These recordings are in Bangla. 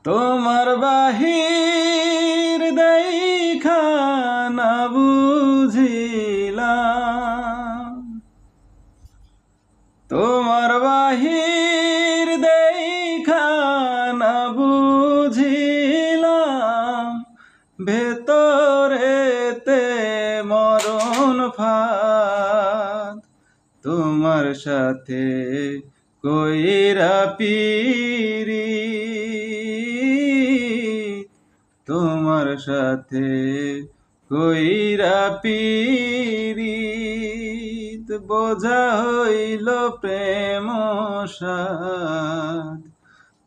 তোমার বাহির দেখা না বুঝিলাম, তোমার বাহির দেখা না বুঝিলাম, ভেতরেতে মরণ ফাঁদ। তোমার সাথে কইরা পীরিত, তোমার সাথে কইরা পীরিত, বোঝা হইল প্রেম সাথ।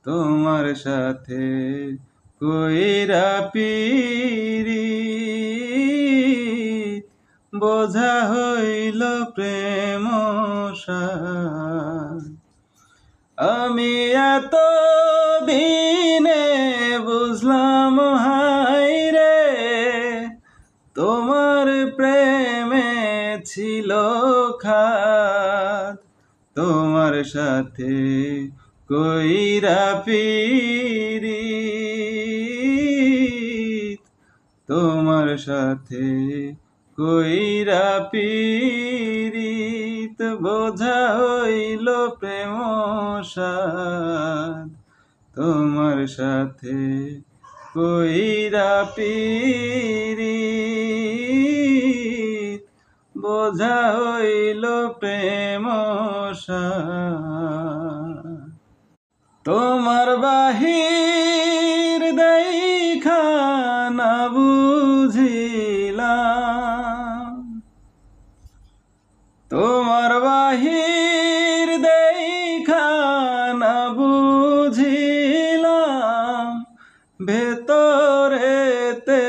তোমার সাথে কইরা পীরিত, বোঝা হইল প্রেম সাথ। আমি এত দিনে বুঝলাম হায়রে, তোমার প্রেমে ছিল খাদ। তোমার সাথে কইরা পীরিত, তোমার সাথে কইরা পীরিত, বোঝা হইল প্রেম সাথ। তোমার সাথে কইরা পীরিত, বোঝা হইল প্রেম সাথ। তোমার বাহির দেখা না বুঝিলাম, তোমার বাহির দেখা না বুঝিলাম, ভেতরেতে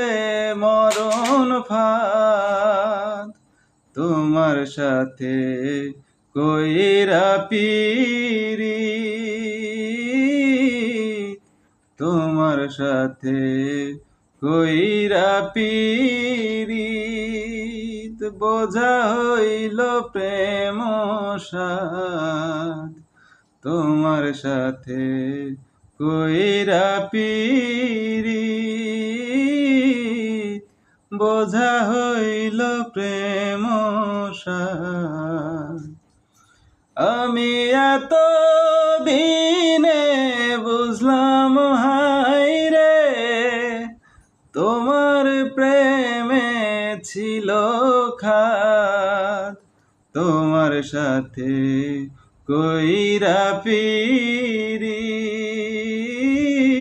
মরণ ফাঁদ। তোমার সাথে কইরা পীরিত, তোমার সাথে কইরা পীরিত, বোঝা হইল প্রেম সাথ। তোমার সাথে কইরা পীরিত, বোঝা হইল প্রেম সাথ। আমি এত দিনে বুঝলাম হায়রে, তোমার প্রেমে ছিল খাদ। তোমার সাথে কইরা পীরিত,